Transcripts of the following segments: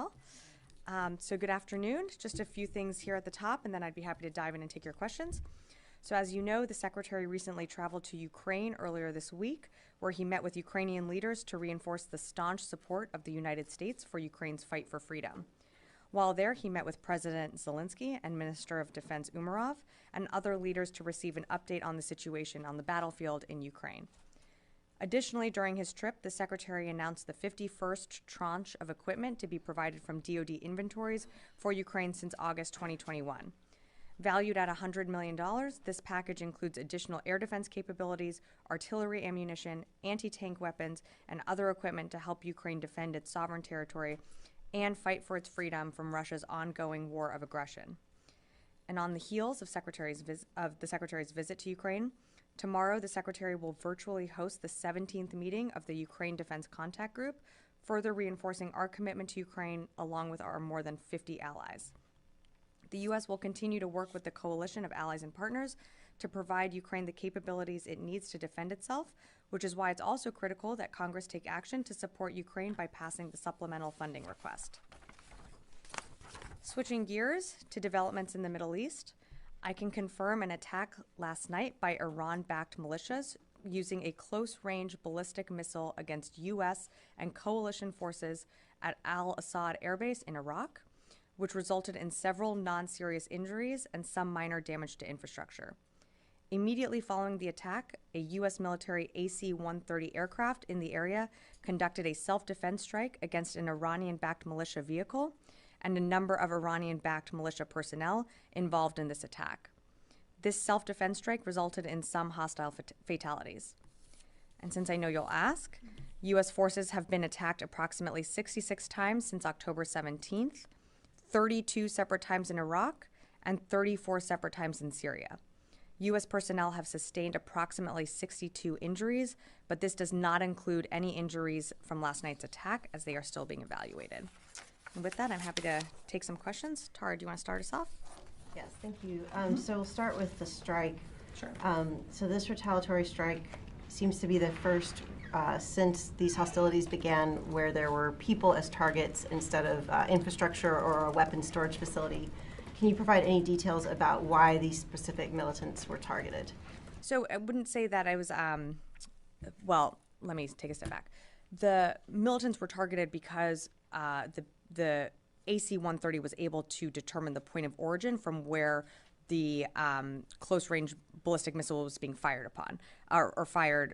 well. So good afternoon. Just a few things here at the top, and then I'd be happy to dive in and take your questions. So as you know, the Secretary recently traveled to Ukraine earlier this week, where he met with Ukrainian leaders to reinforce the staunch support of the United States for Ukraine's fight for freedom. While there, he met with President Zelensky and Minister of Defense Umerov and other leaders to receive an update on the situation on the battlefield in Ukraine. Additionally, during his trip, the Secretary announced the 51st tranche of equipment to be provided from DoD inventories for Ukraine since August 2021. Valued at $100 million, this package includes additional air defense capabilities, artillery ammunition, anti-tank weapons, and other equipment to help Ukraine defend its sovereign territory and fight for its freedom from Russia's ongoing war of aggression. And on the heels of the Secretary's visit to Ukraine, tomorrow the Secretary will virtually host the 17th meeting of the Ukraine Defense Contact Group, further reinforcing our commitment to Ukraine along with our more than 50 allies. The U.S. will continue to work with the coalition of allies and partners to provide Ukraine the capabilities it needs to defend itself, which is why it's also critical that Congress take action to support Ukraine by passing the supplemental funding request. Switching gears to developments in the Middle East, I can confirm an attack last night by Iran-backed militias using a close-range ballistic missile against U.S. and coalition forces at Al-Assad Air Base in Iraq, which resulted in several non-serious injuries and some minor damage to infrastructure. Immediately following the attack, a U.S. military AC-130 aircraft in the area conducted a self-defense strike against an Iranian-backed militia vehicle and a number of Iranian-backed militia personnel involved in this attack. This self-defense strike resulted in some hostile fatalities. And since I know you'll ask, U.S. forces have been attacked approximately 66 times since October 17th, 32 separate times in Iraq, and 34 separate times in Syria. U.S. personnel have sustained approximately 62 injuries, but this does not include any injuries from last night's attack, as they are still being evaluated. And with that, I'm happy to take some questions. Tara, do you want to start us off? Yes, thank you. So we'll start with the strike. Sure. So this retaliatory strike seems to be the first since these hostilities began where there were people as targets instead of infrastructure or a weapons storage facility. Can you provide any details about why these specific militants were targeted? So I wouldn't say that I was, well, let me take a step back. The militants were targeted because the AC-130 was able to determine the point of origin from where the close-range ballistic missile was being fired upon or fired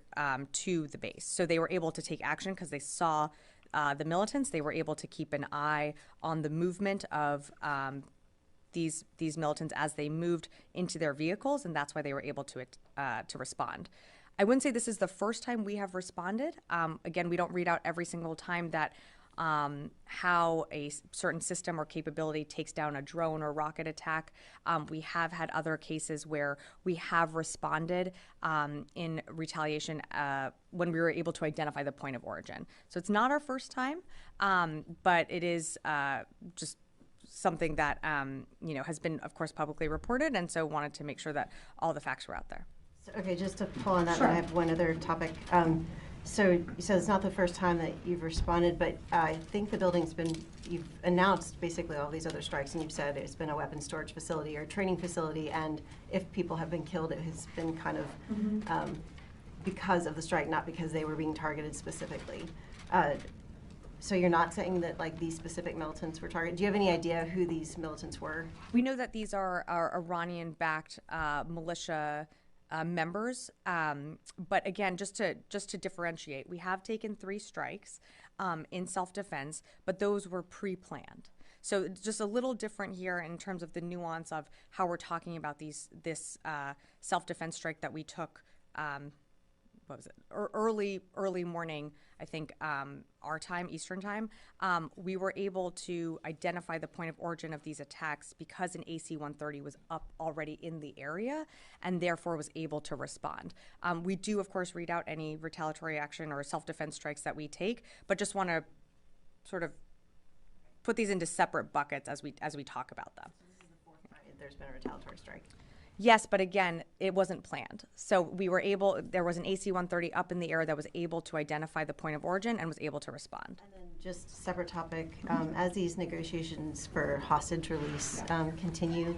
to the base. So they were able to take action because they saw the militants. They were able to keep an eye on the movement of these militants as they moved into their vehicles, and that's why they were able to respond. I wouldn't say this is the first time we have responded. Again, we don't read out every single time that how a certain system or capability takes down a drone or rocket attack. We have had other cases where we have responded in retaliation when we were able to identify the point of origin. So it's not our first time, but it is just something that has been, of course, publicly reported, and so wanted to make sure that all the facts were out there. So, okay, just to pull on that, Sure. I have one other topic. So you said it's not the first time that you've responded, but I think you've announced basically all these other strikes, and you've said it's been a weapons storage facility or training facility, and if people have been killed, it has been kind of because of the strike, not because they were being targeted specifically. So you're not saying that like these specific militants were targeted? Do you have any idea who these militants were? We know that these are Iranian-backed militia members, but again, just to differentiate, we have taken 3 strikes in self-defense, but those were pre-planned. So just a little different here in terms of the nuance of how we're talking about this self-defense strike that we took. What was it? Early morning, I think, our time, Eastern time. We were able to identify the point of origin of these attacks because an AC-130 was up already in the area and therefore was able to respond. We do, of course, read out any retaliatory action or self-defense strikes that we take, but just want to sort of put these into separate buckets as we talk about them. So this is the 4th time there's been a retaliatory strike. Yes, but again, it wasn't planned. So there was an AC-130 up in the air that was able to identify the point of origin and was able to respond. And then Just separate topic. As these negotiations for hostage release continue,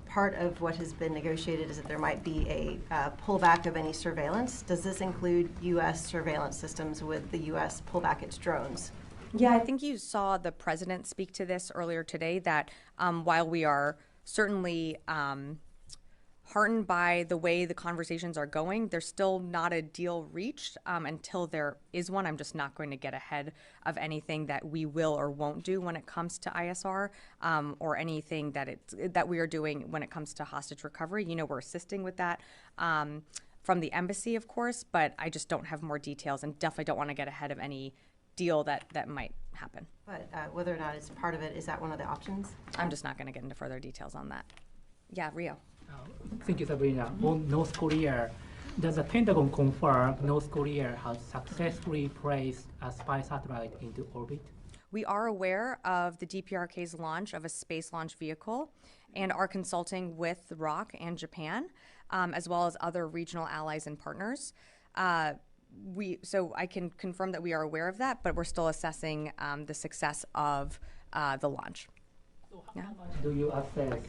part of what has been negotiated is that there might be a pullback of any surveillance. Does this include U.S. surveillance systems with the U.S. pullback its drones? Yeah, I think you saw the president speak to this earlier today, that while we are certainly heartened by the way the conversations are going, there's still not a deal reached until there is one. I'm just not going to get ahead of anything that we will or won't do when it comes to ISR or anything that we are doing when it comes to hostage recovery. You know, we're assisting with that from the embassy, of course, but I just don't have more details and definitely don't want to get ahead of any deal that might happen. But whether or not it's part of it, is that one of the options? I'm just not going to get into further details on that. Yeah, Rio. Thank you, Sabrina. On North Korea, does the Pentagon confirm North Korea has successfully placed a spy satellite into orbit? We are aware of the DPRK's launch of a space launch vehicle and are consulting with ROC and Japan, as well as other regional allies and partners. So I can confirm that we are aware of that, but we're still assessing the success of the launch. So how much do you assess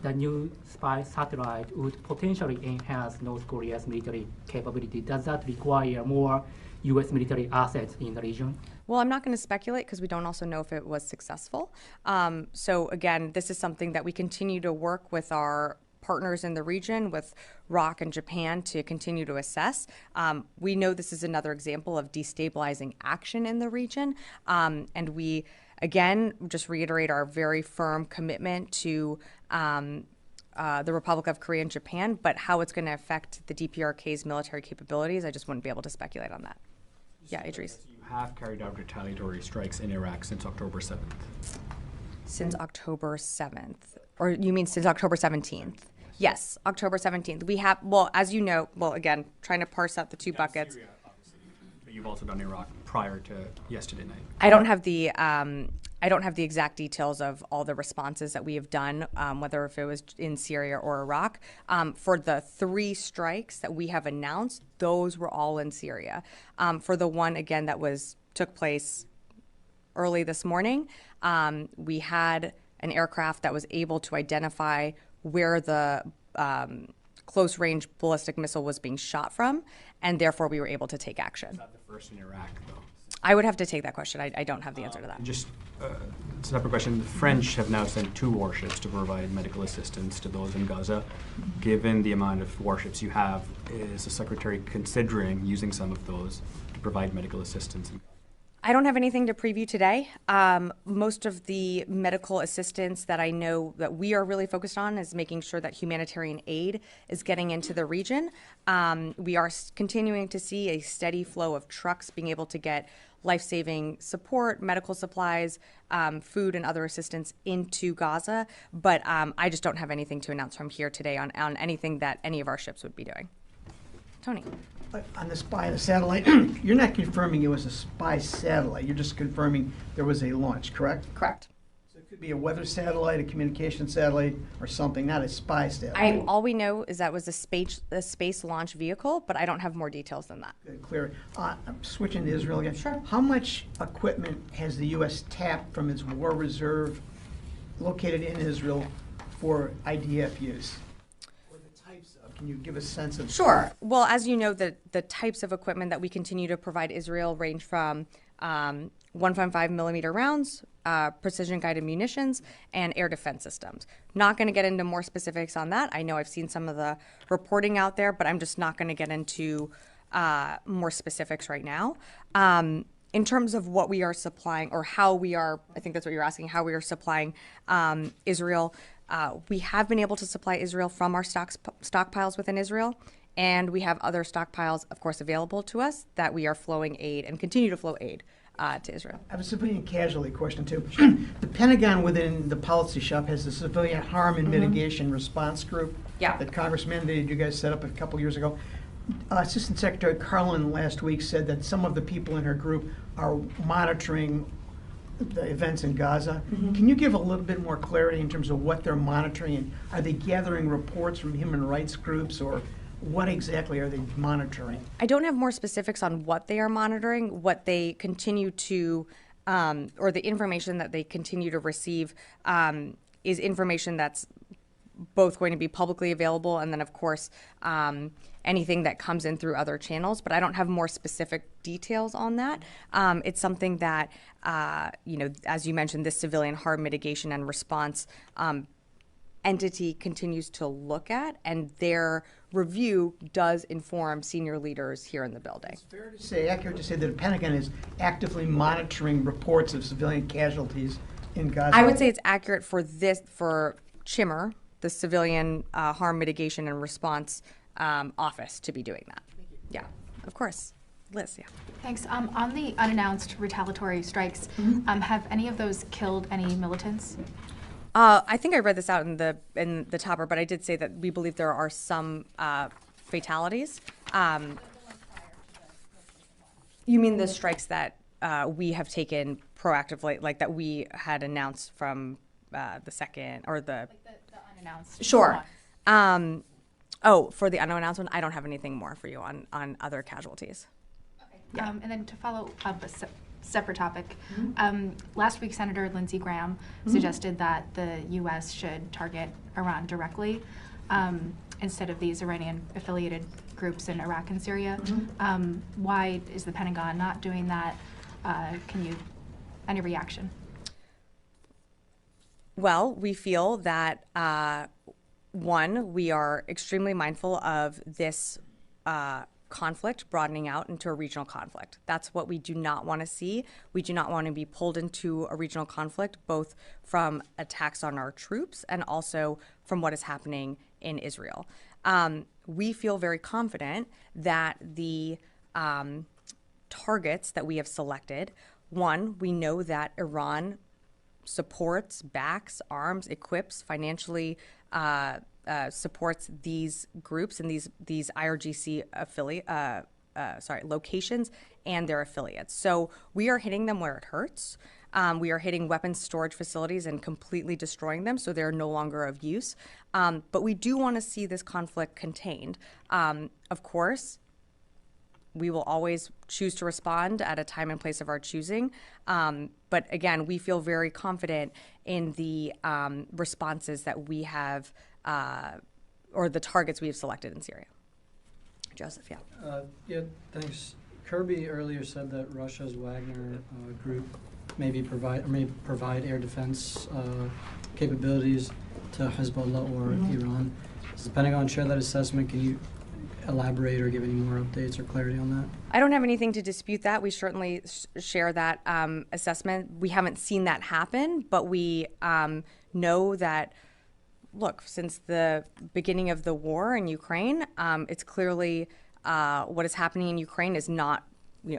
the new spy satellite would potentially enhance North Korea's military capability? Does that require more U.S. military assets in the region? Well, I'm not going to speculate because we don't also know if it was successful. So again, this is something that we continue to work with our partners in the region, with ROC and Japan, to continue to assess. We know this is another example of destabilizing action in the region, and we, again, just reiterate our very firm commitment to the Republic of Korea and Japan, but how it's going to affect the DPRK's military capabilities, I just wouldn't be able to speculate on that. Yeah, Idris. You have carried out retaliatory strikes in Iraq since October 7th. Since October 7th, or you mean since October 17th? Yes, October 17th. We have, well, as you know, well, again, trying to parse out the two buckets. Syria, obviously, but you've also done Iraq prior to yesterday night. I don't have the exact details of all the responses that we have done, whether if it was in Syria or Iraq. For the 3 strikes that we have announced, those were all in Syria. For the one, again, that took place early this morning, we had an aircraft that was able to identify where the close-range ballistic missile was being shot from, and therefore we were able to take action. Is that the first in Iraq, though? I would have to take that question. I don't have the answer to that. Just a separate question. The French have now sent 2 warships to provide medical assistance to those in Gaza. Given the amount of warships you have, is the Secretary considering using some of those to provide medical assistance? I don't have anything to preview today. Most of the medical assistance that I know that we are really focused on is making sure that humanitarian aid is getting into the region. We are continuing to see a steady flow of trucks being able to get life-saving support, medical supplies, food, and other assistance into Gaza. But I just don't have anything to announce from here today on anything that any of our ships would be doing. Tony. On the spy, the satellite, you're not confirming it was a spy satellite. You're just confirming there was a launch, correct? Correct. So it could be a weather satellite, a communication satellite, or something, not a spy satellite. All we know is that was a space launch vehicle, but I don't have more details than that. Good, clear. I'm switching to Israel again. Sure. How much equipment has the U.S. tapped from its war reserve located in Israel for IDF use? Can you give a sense of? Sure. Well, as you know, the types of equipment that we continue to provide Israel range from 1.5 millimeter rounds, precision guided munitions, and air defense systems. Not going to get into more specifics on that. I know I've seen some of the reporting out there, but I'm just not going to get into more specifics right now. In terms of what we are supplying, or how we are, I think that's what you're asking, how we are supplying Israel. We have been able to supply Israel from our stockpiles within Israel, and we have other stockpiles, of course, available to us that we are flowing aid and continue to flow aid to Israel. I have a civilian casualty question, too. The Pentagon within the policy shop has the Civilian Harm and Mitigation Response Group that Congress mandated you guys set up a couple years ago. Assistant Secretary Carlin last week said that some of the people in her group are monitoring the events in Gaza. Can you give a little bit more clarity in terms of what they're monitoring? And are they gathering reports from human rights groups or What exactly are they monitoring? I don't have more specifics on what they are monitoring. What they continue to, or the information that they continue to receive, is information that's both going to be publicly available, and then of course anything that comes in through other channels. But I don't have more specific details on that. It's something that, as you mentioned, this civilian harm mitigation and response entity continues to look at, and their review does inform senior leaders here in the building. It's fair to say, accurate to say that the Pentagon is actively monitoring reports of civilian casualties in Gaza? I would say it's accurate for CHIMR, the Civilian Harm Mitigation and Response Office, to be doing that. Yeah, of course. Liz, yeah. Thanks. On the unannounced retaliatory strikes, have any of those killed any militants? I think I read this out in the topper, but I did say that we believe there are some fatalities. You mean the strikes that we have taken proactively, like that we had announced from the second, or the... Like the unannounced Sure. one. For the unannounced one, I don't have anything more for you on other casualties. Okay. And then to follow up a separate topic, last week Senator Lindsey Graham suggested that the U.S. should target Iran directly instead of these Iranian-affiliated groups in Iraq and Syria. Why is the Pentagon not doing that? Any reaction? Well, we feel that, one, we are extremely mindful of this conflict broadening out into a regional conflict. That's what we do not want to see. We do not want to be pulled into a regional conflict, both from attacks on our troops and also from what is happening in Israel. We feel very confident that the targets that we have selected, one, we know that Iran supports, backs, arms, equips, financially supports these groups and these IRGC locations and their affiliates. So we are hitting them where it hurts. We are hitting weapons storage facilities and completely destroying them, so they're no longer of use. But we do want to see this conflict contained. Of course, we will always choose to respond at a time and place of our choosing. But again, we feel very confident in the responses that we have, or the targets we have selected in Syria. Joseph, yeah. Yeah, thanks. Kirby earlier said that Russia's Wagner group may provide air defense capabilities to Hezbollah or Iran. Does the Pentagon share that assessment? Can you elaborate or give any more updates or clarity on that? I don't have anything to dispute that. We certainly share that assessment. We haven't seen that happen, but we know that, look, since the beginning of the war in Ukraine, it's clearly what is happening in Ukraine is not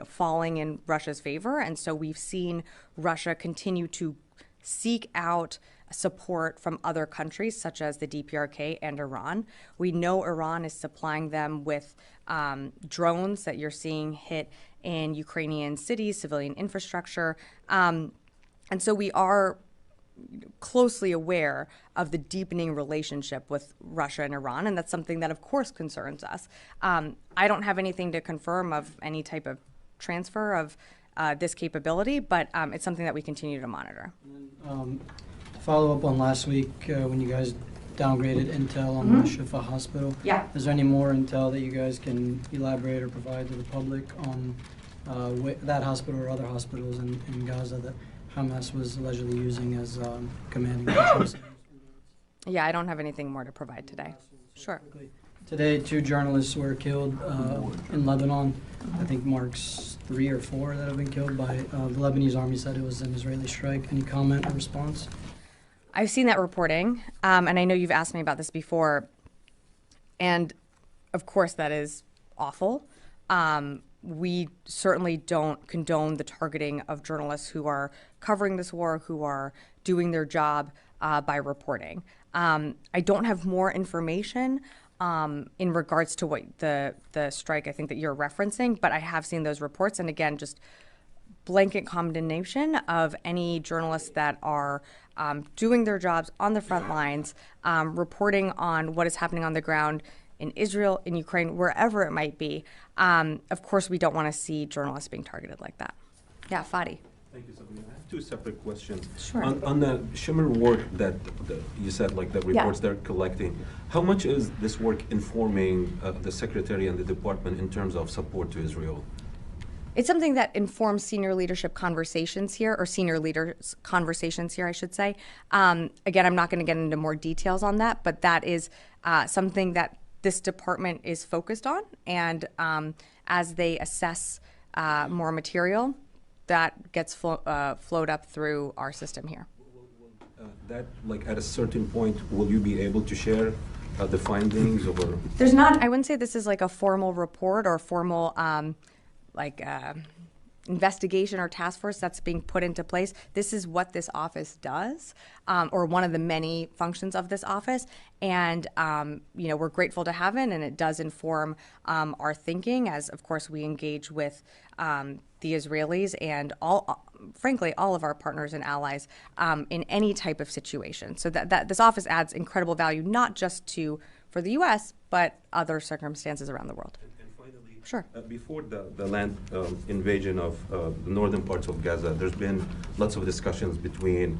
falling in Russia's favor. And so we've seen Russia continue to seek out support from other countries such as the DPRK and Iran. We know Iran is supplying them with drones that you're seeing hit in Ukrainian cities, civilian infrastructure. And so we are closely aware of the deepening relationship with Russia and Iran, and that's something that of course concerns us. I don't have anything to confirm of any type of transfer of this capability, but it's something that we continue to monitor. Follow up on last week when you guys downgraded intel on the Shifa hospital. Yeah. Is there any more intel that you guys can elaborate or provide to the public on that hospital or other hospitals in Gaza that Hamas was allegedly using as commanding control? Yeah, I don't have anything more to provide today. Sure. Today, 2 journalists were killed in Lebanon. I think marks 3 or 4 that have been killed by the Lebanese army said it was an Israeli strike. Any comment or response? I've seen that reporting, and I know you've asked me about this before, and of course that is awful. We certainly don't condone the targeting of journalists who are covering this war, who are doing their job by reporting. I don't have more information in regards to what the strike I think that you're referencing, but I have seen those reports, and again, just blanket condemnation of any journalists that are doing their jobs on the front lines, reporting on what is happening on the ground in Israel, in Ukraine, wherever it might be. Of course, we don't want to see journalists being targeted like that. Yeah, Fadi. Thank you, Sabrina. I have two separate questions. Sure. On the Shimmer work that you said, like the reports they're collecting, how much is this work informing the Secretary and the Department in terms of support to Israel? It's something that informs senior leadership conversations here, or senior leaders' conversations here, I should say. Again, I'm not going to get into more details on that, but that is something that this department is focused on. And as they assess more material, that gets flowed up through our system here. That, like, at a certain point, will you be able to share the findings or? There's not, I wouldn't say this is like a formal report or formal investigation or task force that's being put into place. This is what this office does, or one of the many functions of this office. And, we're grateful to have it, and it does inform our thinking as, of course, we engage with the Israelis and frankly, all of our partners and allies in any type of situation. So that this office adds incredible value, not just for the U.S., but other circumstances around the world. And finally, sure. Before the land invasion of the northern parts of Gaza, there's been lots of discussions between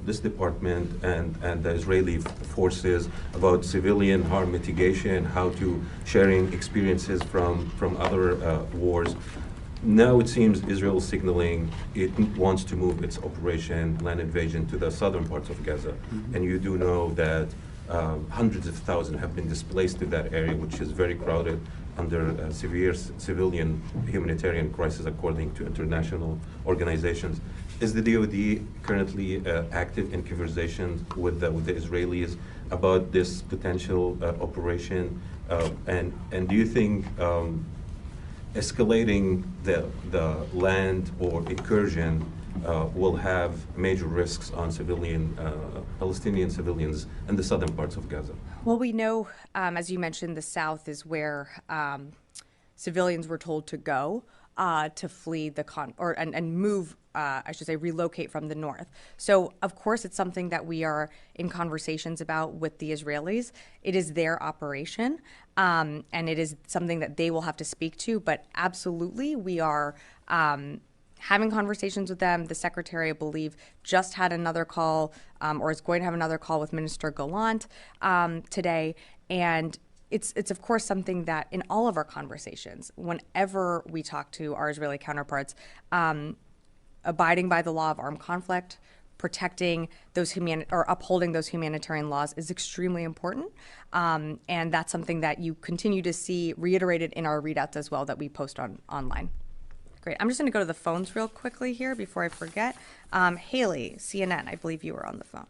this department and the Israeli forces about civilian harm mitigation, how to sharing experiences from other wars. Now it seems Israel is signaling it wants to move its operation, land invasion, to the southern parts of Gaza. Mm-hmm. And you do know that hundreds of thousands have been displaced to that area, which is very crowded under severe civilian humanitarian crisis, according to international organizations. Is the DoD currently active in conversations with the Israelis about this potential operation? And do you think escalating the land or incursion will have major risks on Palestinian civilians in the southern parts of Gaza? Well, we know, as you mentioned, the south is where civilians were told to go to flee and move, I should say, relocate from the north. So, of course, it's something that we are in conversations about with the Israelis. It is their operation, and it is something that they will have to speak to. But absolutely, we are having conversations with them. The secretary, I believe, just had another call, or is going to have another call with Minister Gallant today. And it's of course something that in all of our conversations, whenever we talk to our Israeli counterparts, abiding by the law of armed conflict, protecting those upholding those humanitarian laws is extremely important. And that's something that you continue to see reiterated in our readouts as well that we post online. Great. I'm just going to go to the phones real quickly here before I forget. Haley, CNN, I believe you were on the phone.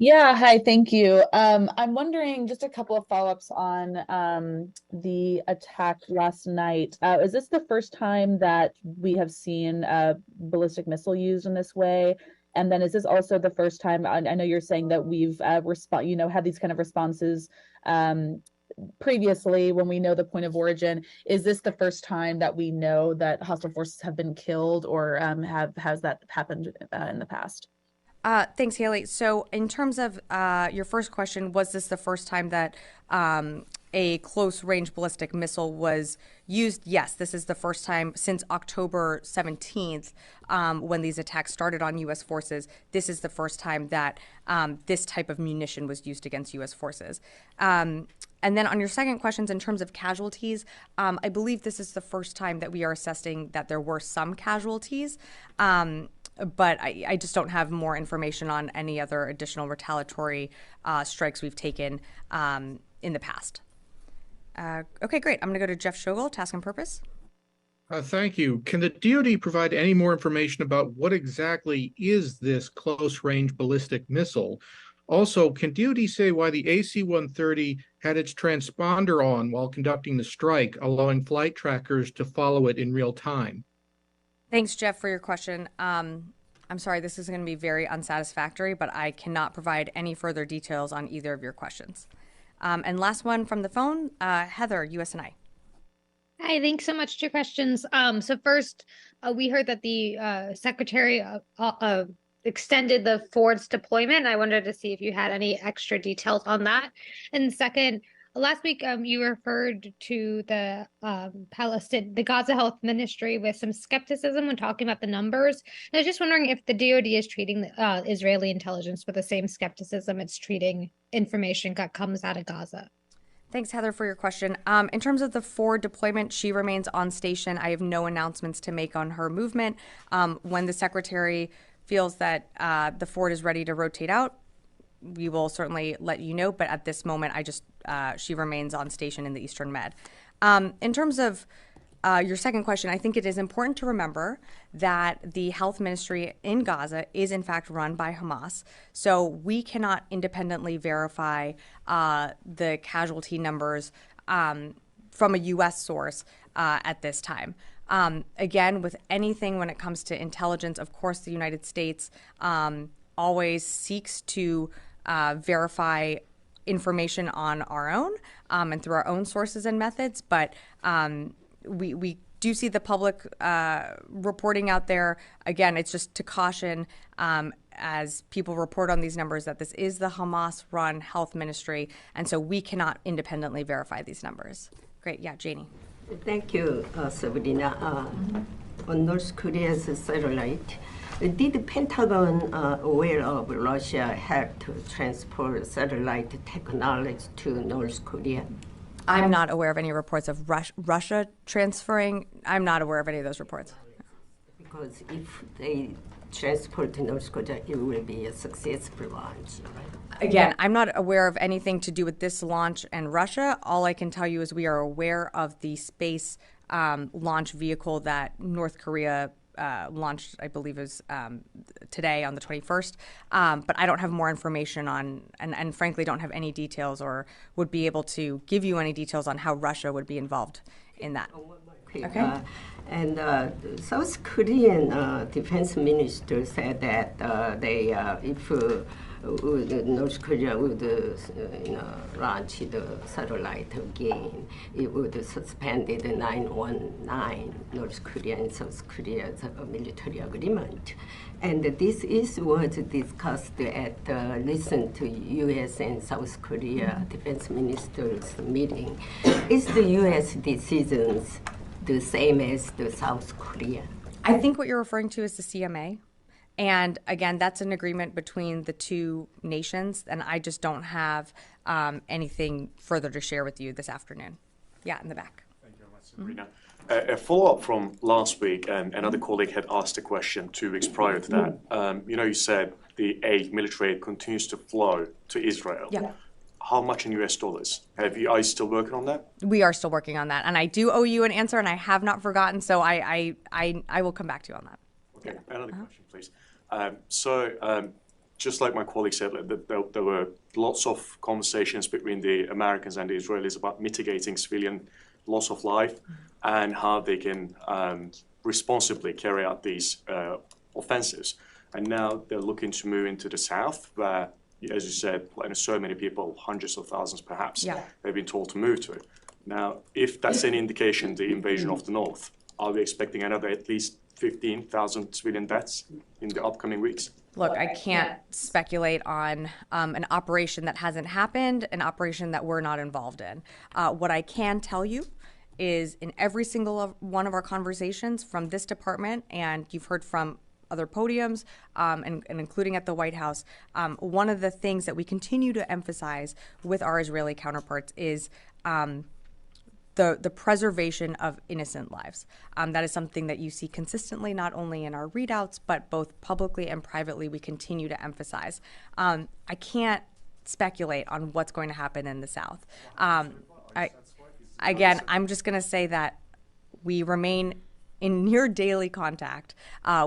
Yeah, hi, thank you. I'm wondering just a couple of follow-ups on the attack last night. Is this the first time that we have seen a ballistic missile used in this way? And then is this also the first time, I know you're saying that we've had these kind of responses previously when we know the point of origin. Is this the first time that we know that hostile forces have been killed, or has that happened in the past? Thanks, Haley. So in terms of your first question, was this the first time that a close-range ballistic missile was used? Yes, this is the first time since October 17th, when these attacks started on U.S. forces. This is the first time that this type of munition was used against U.S. forces. And then on your second questions, in terms of casualties, I believe this is the first time that we are assessing that there were some casualties. But I just don't have more information on any other additional retaliatory strikes we've taken in the past. Okay, great. I'm going to go to Jeff Shogel, Task and Purpose. Thank you. Can the DoD provide any more information about what exactly is this close-range ballistic missile? Also, can DoD say why the AC-130 had its transponder on while conducting the strike, allowing flight trackers to follow it in real time? Thanks, Jeff, for your question. I'm sorry, this is going to be very unsatisfactory, but I cannot provide any further details on either of your questions. And last one from the phone, Heather, USNI. Hi, thanks so much. 2 questions. So first, we heard that the Secretary extended the Ford's deployment. I wanted to see if you had any extra details on that. And second, Last week, you referred to the the Gaza Health Ministry with some skepticism when talking about the numbers. And I was just wondering if the DoD is treating the Israeli intelligence with the same skepticism it's treating information that comes out of Gaza. Thanks, Heather, for your question. In terms of the forward deployment, she remains on station. I have no announcements to make on her movement. When the secretary feels that the forward is ready to rotate out, we will certainly let you know. But at this moment, she remains on station in the Eastern Med. In terms of your second question, I think it is important to remember that the health ministry in Gaza is in fact run by Hamas. So we cannot independently verify the casualty numbers from a U.S. source at this time. Again, with anything when it comes to intelligence, of course, the United States always seeks to verify information on our own and through our own sources and methods, but we do see the public reporting out there. Again, it's just to caution as people report on these numbers that this is the Hamas-run health ministry, and so we cannot independently verify these numbers. Great, yeah, Janie. Thank you, Sabrina. On North Korea's satellite, did the Pentagon aware of Russia had to transport satellite technology to North Korea? I'm not aware of any reports of Russia transferring. I'm not aware of any of those reports. Because if they transport to North Korea, it will be a successful launch, right? Again, I'm not aware of anything to do with this launch and Russia. All I can tell you is we are aware of the space launch vehicle that North Korea launched, I believe it was today on the 21st. But I don't have more information on, and frankly don't have any details or would be able to give you any details on how Russia would be involved in that. Okay. And the South Korean defense minister said that if North Korea would launch the satellite again, it would suspend the 919 North Korea and South Korea's military agreement. And this was discussed at recent U.S. and South Korea defense ministers meeting. Is the U.S. decisions the same as the South Korea? I think what you're referring to is the CMA. And again, that's an agreement between the two nations, and I just don't have anything further to share with you this afternoon. Yeah, in the back. Thank you very much, Sabrina. A follow-up from last week, another colleague had asked a question 2 weeks prior to that. You said the military aid continues to flow to Israel. Yeah. How much in US dollars? Are you still working on that? We are still working on that, and I do owe you an answer, and I have not forgotten, so I will come back to you on that. Okay, another question, please. Just like my colleague said, there were lots of conversations between the Americans and the Israelis about mitigating civilian loss of life and how they can responsibly carry out these offensives. And now they're looking to move into the south, where, as you said, so many people, hundreds of thousands perhaps, they've been told to move to. Now, if that's any indication, the invasion of the north, are we expecting another at least 15,000 civilian deaths in the upcoming weeks? Look, I can't speculate on an operation that hasn't happened, an operation that we're not involved in. What I can tell you is in every single one of our conversations from this department, and you've heard from other podiums, and including at the White House, one of the things that we continue to emphasize with our Israeli counterparts is the preservation of innocent lives. That is something that you see consistently, not only in our readouts, but both publicly and privately, we continue to emphasize. I can't speculate on what's going to happen in the South. Again, I'm just going to say that we remain in near daily contact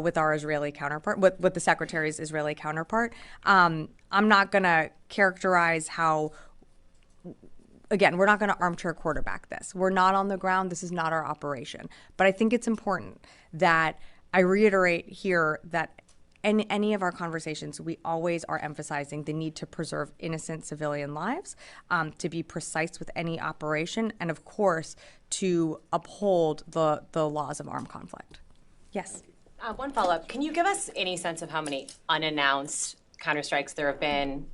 with our Israeli counterpart, with the Secretary's Israeli counterpart. I'm not going to characterize how. Again, we're not going to armchair quarterback this. We're not on the ground. This is not our operation. But I think it's important that I reiterate here that in any of our conversations, we always are emphasizing the need to preserve innocent civilian lives, to be precise with any operation, and of course, to uphold the laws of armed conflict. Yes? One follow-up. Can you give us any sense of how many unannounced counterstrikes there have been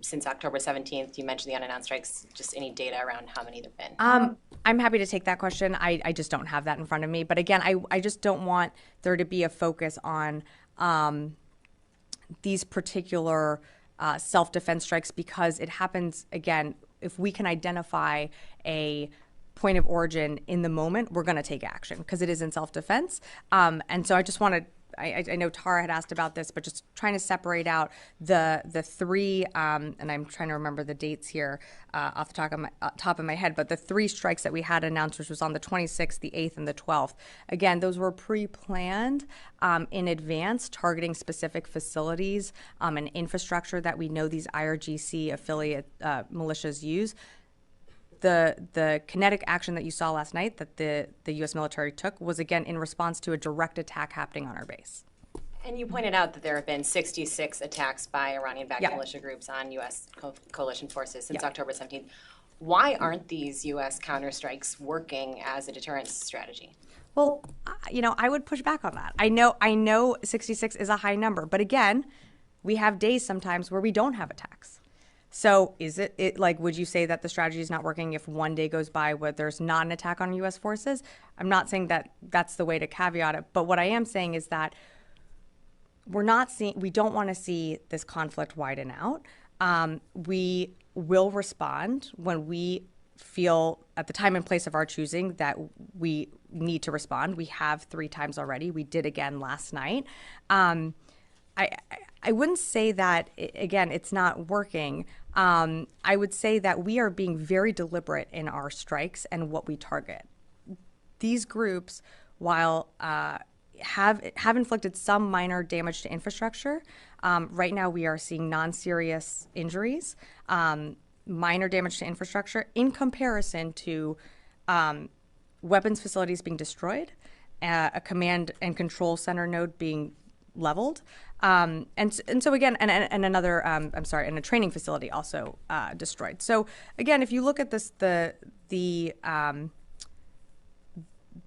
since October 17th? You mentioned the unannounced strikes. Just any data around how many there have been? I'm happy to take that question. I just don't have that in front of me. But again, I just don't want there to be a focus on these particular self-defense strikes, because it happens, again, if we can identify a point of origin in the moment, we're going to take action because it is in self-defense. And so I just want to, I know Tara had asked about this, but just trying to separate out the three, and I'm trying to remember the dates here off the top of my head, but the three strikes that we had announced, which was on the 26th, the 8th, and the 12th. Again, those were pre-planned in advance, targeting specific facilities and infrastructure that we know these IRGC affiliate militias use. The kinetic action that you saw last night that the U.S. military took was, again, in response to a direct attack happening on our base. And you pointed out that there have been 66 attacks by Iranian-backed militia groups on U.S. coalition forces since October 17th. Why aren't these U.S. counterstrikes working as a deterrence strategy? Well, I would push back on that. I know 66 is a high number, but again, we have days sometimes where we don't have attacks. So is it like, would you say that the strategy is not working if one day goes by where there's not an attack on U.S. forces? I'm not saying that that's the way to caveat it, but what I am saying is that we don't want to see this conflict widen out. We will respond when we feel at the time and place of our choosing that we need to respond. We have 3 times already. We did again last night. I wouldn't say that, again, it's not working. I would say that we are being very deliberate in our strikes and what we target. These groups, while have inflicted some minor damage to infrastructure, right now we are seeing non-serious injuries, minor damage to infrastructure in comparison to weapons facilities being destroyed, a command and control center node being leveled, and so again, and another, and a training facility also destroyed. So again, if you look at this, the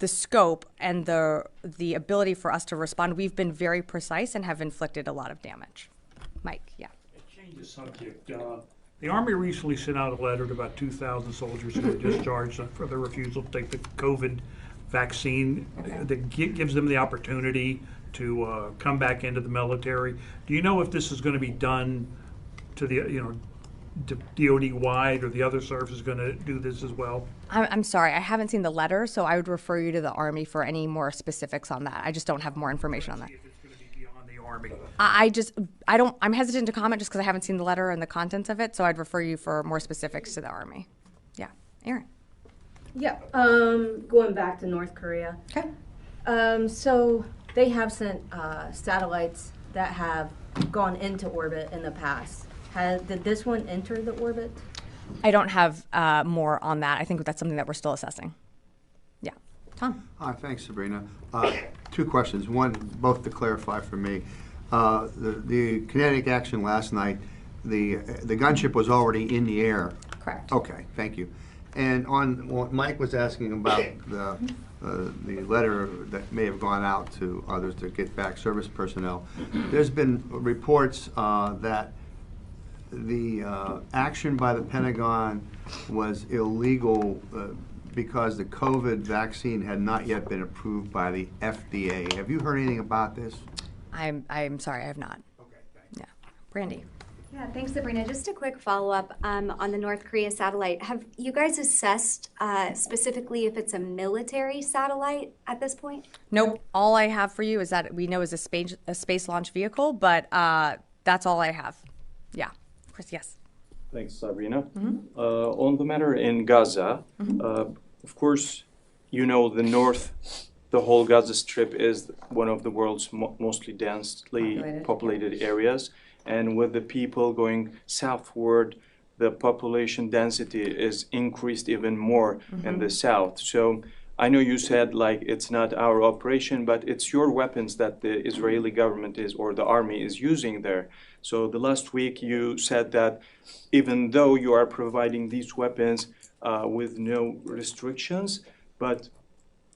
scope and the ability for us to respond, we've been very precise and have inflicted a lot of damage. Mike, yeah. Change the subject. The Army recently sent out a letter to about 2,000 soldiers who were discharged for their refusal to take the COVID vaccine that gives them the opportunity to come back into the military. Do you know if this is going to be done to the, DOD wide, or the other service is going to do this as well? I'm sorry, I haven't seen the letter, so I would refer you to the Army for any more specifics on that. I just don't have more information on that. If it's going to be beyond the Army. I'm hesitant to comment just because I haven't seen the letter and the contents of it, so I'd refer you for more specifics to the Army. Yeah, Erin. Yeah, going back to North Korea. Okay. So they have sent satellites that have gone into orbit in the past. Did this one enter the orbit? I don't have more on that. I think that's something that we're still assessing. Yeah. Tom. Hi, thanks, Sabrina. 2 questions. One, both to clarify for me. The kinetic action last night, the gunship was already in the air. Correct. Okay, thank you. And on what Mike was asking about the letter that may have gone out to others to get back service personnel, there's been reports that the action by the Pentagon was illegal because the COVID vaccine had not yet been approved by the FDA. Have you heard anything about this? I'm sorry, I have not. Okay, thanks. Yeah. Brandy. Yeah, thanks, Sabrina. Just a quick follow-up on the North Korea satellite. Have you guys assessed specifically if it's a military satellite at this point? Nope. All I have for you is that we know is a space launch vehicle, but that's all I have. Yeah. Chris, yes. Thanks, Sabrina. On the matter in Gaza, of course, the whole Gaza Strip is one of the world's mostly densely populated areas. And with the people going southward, the population density is increased even more in the south. So I know you said it's not our operation, but it's your weapons that the Israeli government or the army is using there. So the last week you said that even though you are providing these weapons with no restrictions, but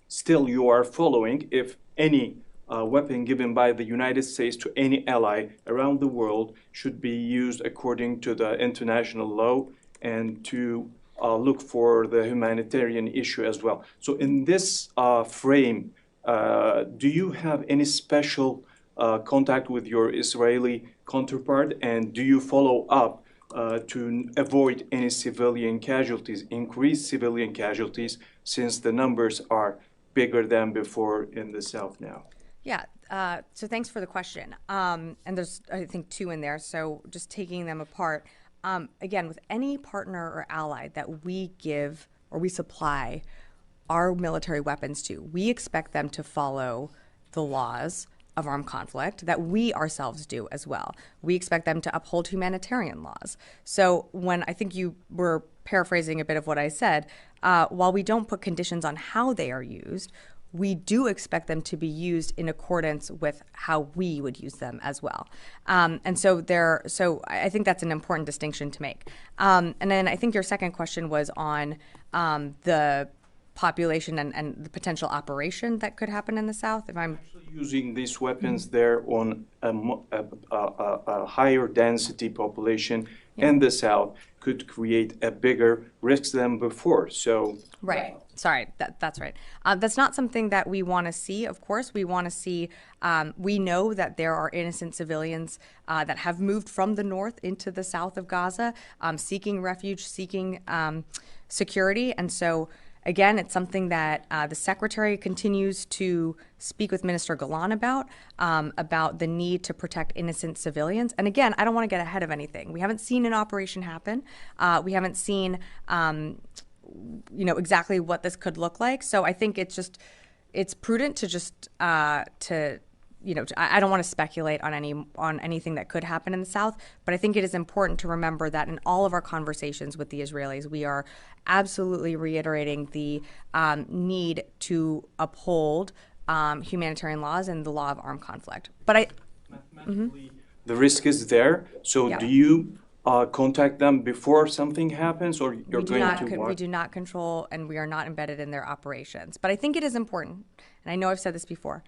still you are following if any weapon given by the United States to any ally around the world should be used according to the international law and to look for the humanitarian issue as well. So in this frame, do you have any special contact with your Israeli counterpart, and do you follow up to avoid any civilian casualties, increased civilian casualties, since the numbers are bigger than before in the South now? Yeah, so thanks for the question. And there's, I think, two in there, so just taking them apart. Again, with any partner or ally that we give or we supply our military weapons to, we expect them to follow the laws of armed conflict that we ourselves do as well. We expect them to uphold humanitarian laws. So when I think you were paraphrasing a bit of what I said, while we don't put conditions on how they are used, we do expect them to be used in accordance with how we would use them as well. And so I think that's an important distinction to make. And then I think your second question was on the population and the potential operation that could happen in the South. If I'm using these weapons there on a higher density population in the South could create a bigger risk than before. So right. Sorry, that's right. That's not something that we want to see, of course. We want to see, we know that there are innocent civilians that have moved from the north into the south of Gaza, seeking refuge, seeking security. And so, again, it's something that the Secretary continues to speak with Minister Galan about the need to protect innocent civilians. And again, I don't want to get ahead of anything. We haven't seen an operation happen. We haven't seen exactly what this could look like. So I think it's prudent to just I don't want to speculate on anything that could happen in the South, but I think it is important to remember that in all of our conversations with the Israelis, we are absolutely reiterating the need to uphold humanitarian laws and the law of armed conflict. But the risk is there. So yeah. Do you contact them before something happens, or you're going to watch? We do not control, and we are not embedded in their operations. But I think it is important, and I know I've said this before,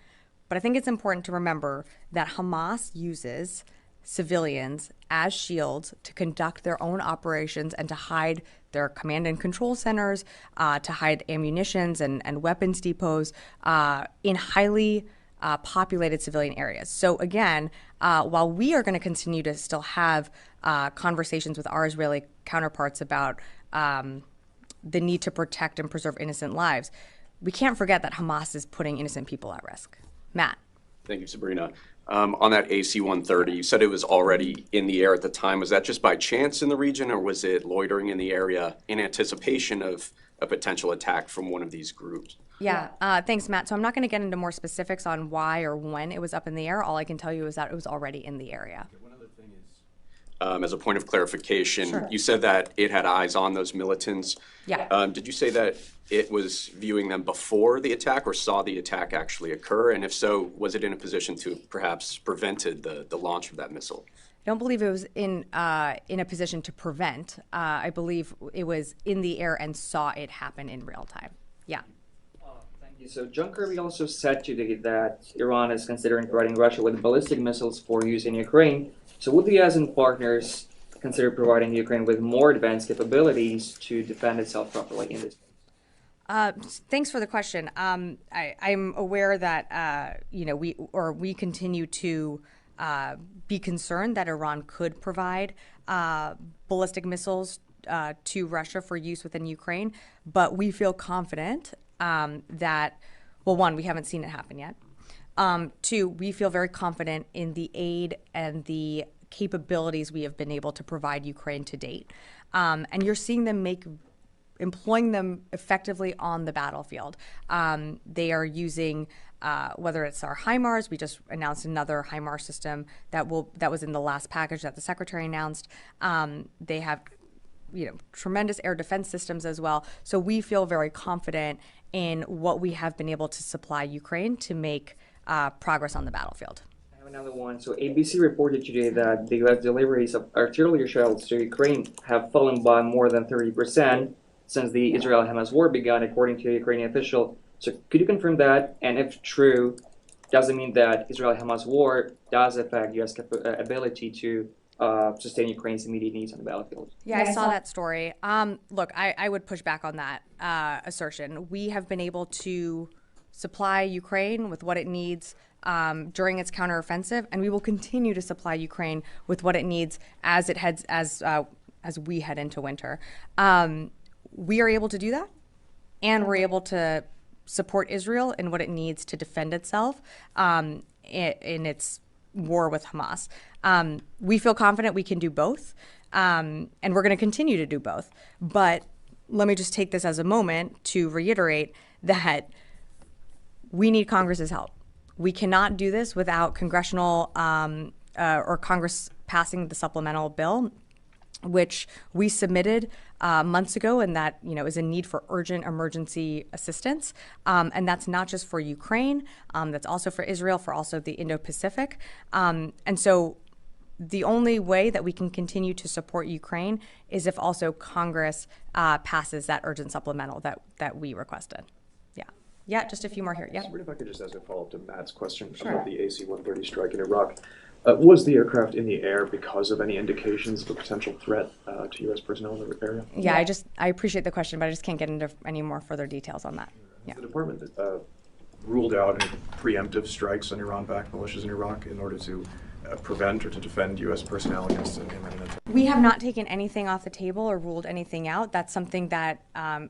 but I think it's important to remember that Hamas uses civilians as shields to conduct their own operations and to hide their command and control centers, to hide ammunitions and weapons depots in highly populated civilian areas. So again, while we are going to continue to still have conversations with our Israeli counterparts about the need to protect and preserve innocent lives, we can't forget that Hamas is putting innocent people at risk. Matt. Thank you, Sabrina. On that AC-130, you said it was already in the air at the time. Was that just by chance in the region, or was it loitering in the area in anticipation of a potential attack from one of these groups? Yeah, thanks, Matt. So I'm not going to get into more specifics on why or when it was up in the air. All I can tell you is that it was already in the area. One other thing is, as a point of clarification, Sure. You said that it had eyes on those militants. Yeah. Did you say that it was viewing them before the attack, or saw the attack actually occur? And if so, was it in a position to perhaps prevented the launch of that missile? I don't believe it was in a position to prevent. I believe it was in the air and saw it happen in real time. Yeah. Thank you. So John Kirby also said today that Iran is considering providing Russia with ballistic missiles for use in Ukraine. So would the US and partners consider providing Ukraine with more advanced capabilities to defend itself properly in this? Thanks for the question. I'm aware that we continue to be concerned that Iran could provide ballistic missiles to Russia for use within Ukraine, but we feel confident that, well, one, we haven't seen it happen yet. Two, we feel very confident in the aid and the capabilities we have been able to provide Ukraine to date. And you're seeing them employing them effectively on the battlefield. They are using, whether it's our HIMARS, we just announced another HIMARS system that was in the last package that the Secretary announced. They have, tremendous air defense systems as well. So we feel very confident in what we have been able to supply Ukraine to make progress on the battlefield. I have another one. So ABC reported today that the U.S. deliveries of artillery shells to Ukraine have fallen by more than 30% since the Israel-Hamas war began, according to a Ukrainian official. So could you confirm that? And if true, doesn't mean that Israel-Hamas war does affect U.S. ability to sustain Ukraine's immediate needs on the battlefield. Yeah, I saw that story. Look, I would push back on that assertion. We have been able to supply Ukraine with what it needs during its counteroffensive, and we will continue to supply Ukraine with what it needs as it heads as we head into winter. We are able to do that, and we're able to support Israel in what it needs to defend itself in its war with Hamas. We feel confident we can do both, and we're going to continue to do both. But let me just take this as a moment to reiterate that we need Congress's help. We cannot do this without congressional or Congress passing the supplemental bill, which we submitted months ago, and that is a need for urgent emergency assistance. And that's not just for Ukraine, that's also for Israel, for also the Indo-Pacific. And so the only way that we can continue to support Ukraine is if also Congress passes that urgent supplemental that we requested. Yeah, just a few more here. Yeah. Sabrina, if I could just ask a follow-up to Matt's question Sure. about the AC-130 strike in Iraq. Was the aircraft in the air because of any indications of a potential threat to U.S. personnel in the area? Yeah, I appreciate the question, but I just can't get into any more further details on that. Yeah. The department ruled out any preemptive strikes on Iran-backed militias in Iraq in order to prevent or to defend U.S. personnel against an imminent attack? We have not taken anything off the table or ruled anything out. That's something that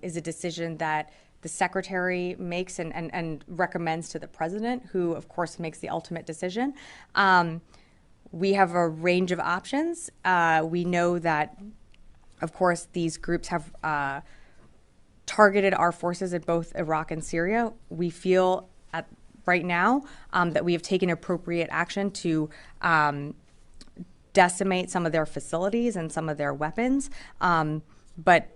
is a decision that the secretary makes and recommends to the president, who of course makes the ultimate decision. We have a range of options. We know that, of course, these groups have targeted our forces in both Iraq and Syria. We feel right now that we have taken appropriate action to decimate some of their facilities and some of their weapons. But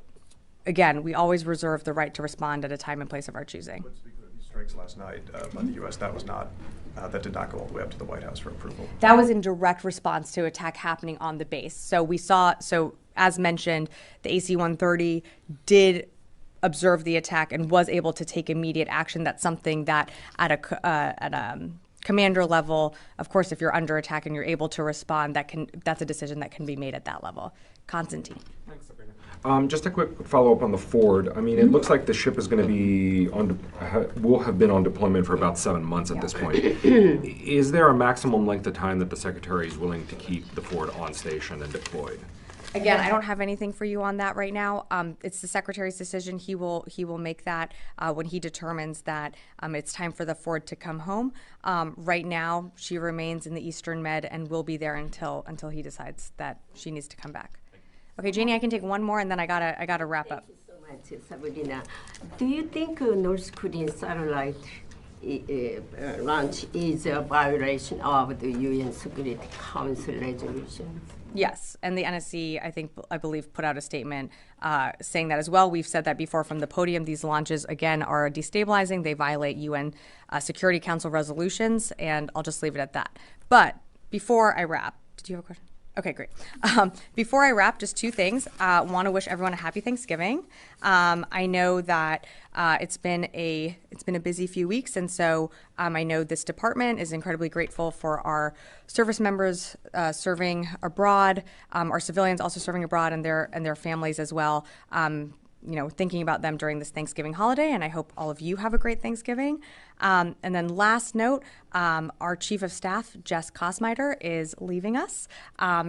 again, we always reserve the right to respond at a time and place of our choosing. Speaking of these strikes last night by the U.S., that did not go all the way up to the White House for approval. That was in direct response to attack happening on the base. So we saw, as mentioned, the AC-130 did observe the attack and was able to take immediate action. That's something that at a commander level, of course, if you're under attack and you're able to respond, that's a decision that can be made at that level. Constantine. Thanks, Sabrina. Just a quick follow-up on the Ford. I mean, it looks like the ship is going to be will have been on deployment for about 7 months at this point. Is there a maximum length of time that the Secretary is willing to keep the Ford on station and deployed? Again, I don't have anything for you on that right now. It's the Secretary's decision. He will make that when he determines that it's time for the Ford to come home. Right now, she remains in the Eastern Med and will be there until he decides that she needs to come back. Okay, Janie, I can take one more, and then I gotta wrap up. Thank you so much, Sabrina. Do you think North Korean satellite launch is a violation of the UN Security Council resolution? Yes, and the NSC, I believe, put out a statement saying that as well. We've said that before from the podium. These launches, again, are destabilizing. They violate UN Security Council resolutions, and I'll just leave it at that. But before I wrap, did you have a question? Okay, great. Before I wrap, just two things. Want to wish everyone a happy Thanksgiving. I know that it's been a busy few weeks, and so I know this department is incredibly grateful for our service members serving abroad, our civilians also serving abroad, and their families as well. Thinking about them during this Thanksgiving holiday, and I hope all of you have a great Thanksgiving. And then last note, our Chief of Staff, Jess Kosmiter, is leaving us.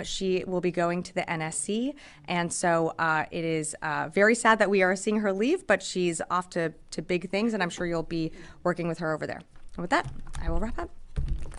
She will be going to the NSC, and so it is very sad that we are seeing her leave, but she's off to big things, and I'm sure you'll be working with her over there. And with that, I will wrap up.